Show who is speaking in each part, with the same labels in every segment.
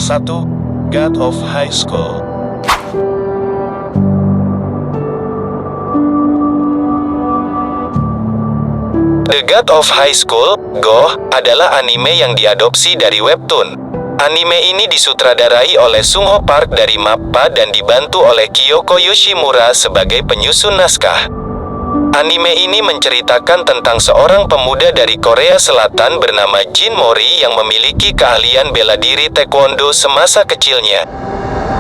Speaker 1: 1. God of High School. The God of High School, GOH, adalah anime yang diadopsi dari webtoon. Anime ini disutradarai oleh Sungho Park dari MAPPA dan dibantu oleh Kyoko Yoshimura sebagai penyusun naskah. Anime ini menceritakan tentang seorang pemuda dari Korea Selatan bernama Jin Mori yang memiliki keahlian bela diri taekwondo semasa kecilnya.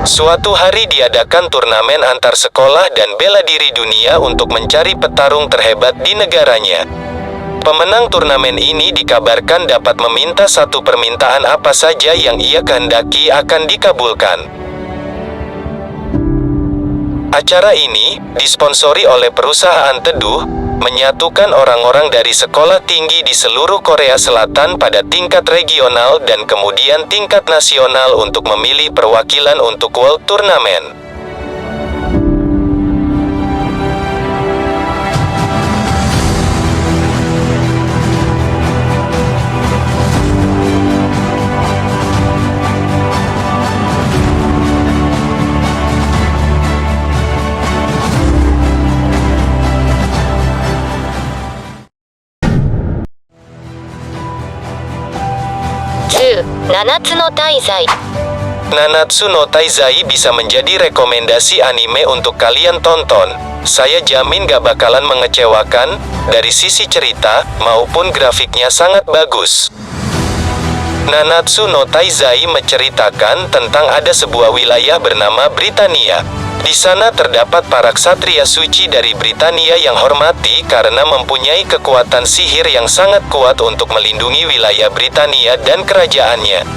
Speaker 1: Suatu hari diadakan turnamen antar sekolah dan bela diri dunia untuk mencari petarung terhebat di negaranya. Pemenang turnamen ini dikabarkan dapat meminta satu permintaan apa saja yang ia kehendaki akan dikabulkan. Acara ini, disponsori oleh perusahaan teduh, menyatukan orang-orang dari sekolah tinggi di seluruh Korea Selatan pada tingkat regional dan kemudian tingkat nasional untuk memilih perwakilan untuk World Tournament. Nanatsu no Taizai bisa menjadi rekomendasi anime untuk kalian tonton. Saya jamin gak bakalan mengecewakan, dari sisi cerita, maupun grafiknya sangat bagus. Nanatsu no Taizai menceritakan tentang ada sebuah wilayah bernama Britania. Di sana terdapat para ksatria suci dari Britania yang hormati karena mempunyai kekuatan sihir yang sangat kuat untuk melindungi wilayah Britania dan kerajaannya.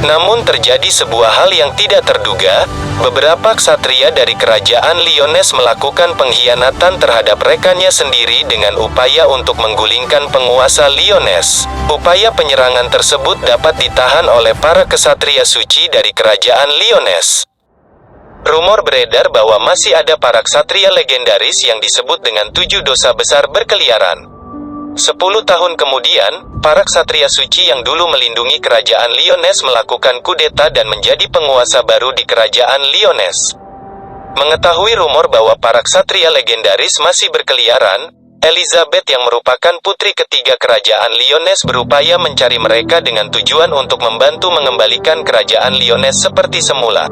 Speaker 1: Namun terjadi sebuah hal yang tidak terduga, beberapa ksatria dari kerajaan Lyonesse melakukan pengkhianatan terhadap rekannya sendiri dengan upaya untuk menggulingkan penguasa Lyonesse. Upaya penyerangan tersebut dapat ditahan oleh para ksatria suci dari kerajaan Lyonesse. Rumor beredar bahwa masih ada para ksatria legendaris yang disebut dengan 7 dosa besar berkeliaran. 10 tahun kemudian, para ksatria suci yang dulu melindungi kerajaan Lyonesse melakukan kudeta dan menjadi penguasa baru di kerajaan Lyonesse. Mengetahui rumor bahwa para ksatria legendaris masih berkeliaran, Elizabeth yang merupakan putri ketiga kerajaan Lyonesse berupaya mencari mereka dengan tujuan untuk membantu mengembalikan kerajaan Lyonesse seperti semula.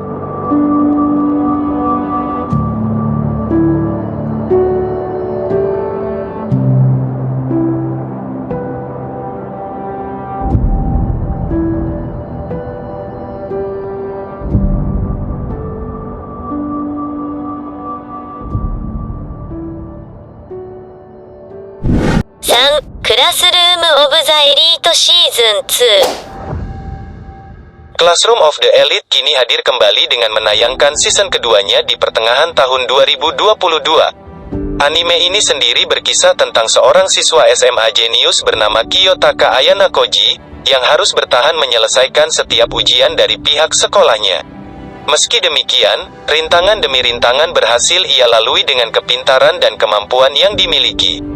Speaker 2: Classroom of the Elite Season 2.
Speaker 1: Classroom of the Elite kini hadir kembali dengan menayangkan season keduanya di pertengahan tahun 2022. Anime ini sendiri berkisah tentang seorang siswa SMA jenius bernama Kiyotaka Ayana Koji, yang harus bertahan menyelesaikan setiap ujian dari pihak sekolahnya. Meski demikian, rintangan demi rintangan berhasil ia lalui dengan kepintaran dan kemampuan yang dimiliki.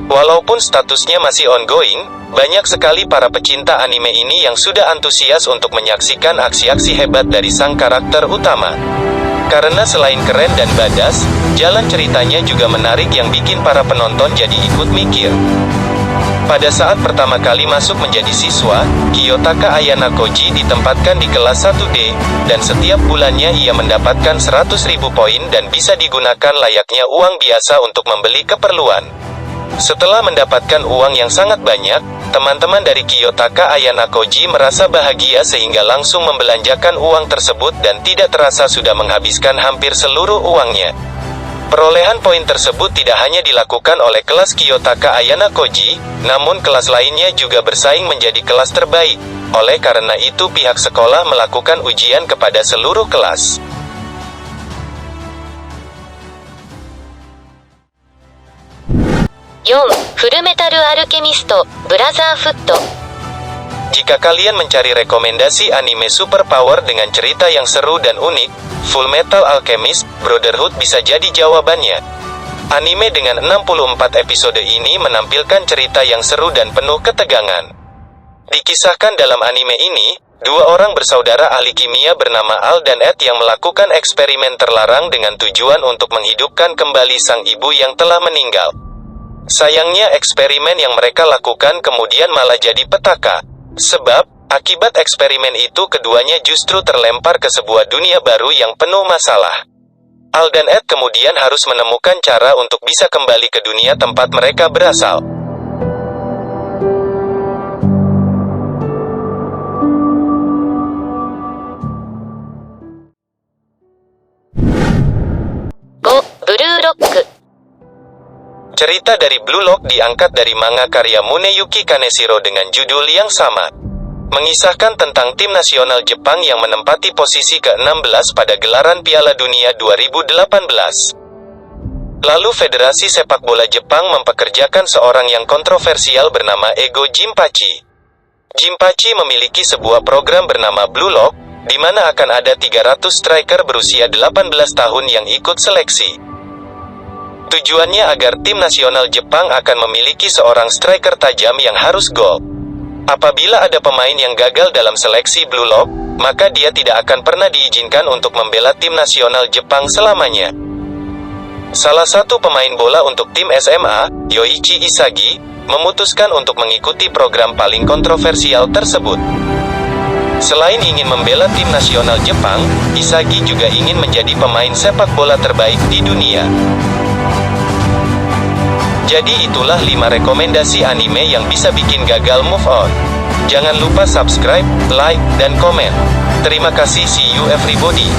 Speaker 1: Walaupun statusnya masih ongoing, banyak sekali para pecinta anime ini yang sudah antusias untuk menyaksikan aksi-aksi hebat dari sang karakter utama. Karena selain keren dan badass, jalan ceritanya juga menarik yang bikin para penonton jadi ikut mikir. Pada saat pertama kali masuk menjadi siswa, Kiyotaka Ayana Koji ditempatkan di kelas 1D, dan setiap bulannya ia mendapatkan 100.000 poin dan bisa digunakan layaknya uang biasa untuk membeli keperluan. Setelah mendapatkan uang yang sangat banyak, teman-teman dari Kiyotaka Ayana Koji merasa bahagia sehingga langsung membelanjakan uang tersebut dan tidak terasa sudah menghabiskan hampir seluruh uangnya. Perolehan poin tersebut tidak hanya dilakukan oleh kelas Kiyotaka Ayana Koji, namun kelas lainnya juga bersaing menjadi kelas terbaik. Oleh karena itu pihak sekolah melakukan ujian kepada seluruh kelas.
Speaker 2: Fullmetal Alchemist Brotherhood.
Speaker 1: Jika kalian mencari rekomendasi anime superpower dengan cerita yang seru dan unik, Fullmetal Alchemist Brotherhood bisa jadi jawabannya. Anime dengan 64 episode ini menampilkan cerita yang seru dan penuh ketegangan. Dikisahkan dalam anime ini, Dua orang bersaudara ahli kimia bernama Al dan Ed yang melakukan eksperimen terlarang dengan tujuan untuk menghidupkan kembali sang ibu yang telah meninggal. Sayangnya eksperimen yang mereka lakukan kemudian malah jadi petaka. Sebab, akibat eksperimen itu keduanya justru terlempar ke sebuah dunia baru yang penuh masalah. Al dan Ed kemudian harus menemukan cara untuk bisa kembali ke dunia tempat mereka berasal.
Speaker 2: Blue Lock.
Speaker 1: Cerita dari Blue Lock diangkat dari manga karya Muneyuki Kaneshiro dengan judul yang sama. Mengisahkan tentang tim nasional Jepang yang menempati posisi ke-16 pada gelaran Piala Dunia 2018. Lalu Federasi Sepak Bola Jepang mempekerjakan seorang yang kontroversial bernama Ego Jinpachi. Jinpachi memiliki sebuah program bernama Blue Lock, di mana akan ada 300 striker berusia 18 tahun yang ikut seleksi. Tujuannya agar tim nasional Jepang akan memiliki seorang striker tajam yang harus gol. Apabila ada pemain yang gagal dalam seleksi Blue Lock, maka dia tidak akan pernah diizinkan untuk membela tim nasional Jepang selamanya. Salah satu pemain bola untuk tim SMA, Yoichi Isagi, memutuskan untuk mengikuti program paling kontroversial tersebut. Selain ingin membela tim nasional Jepang, Isagi juga ingin menjadi pemain sepak bola terbaik di dunia. Jadi itulah 5 rekomendasi anime yang bisa bikin gagal move on. Jangan lupa subscribe, like, dan komen. Terima kasih, see you everybody.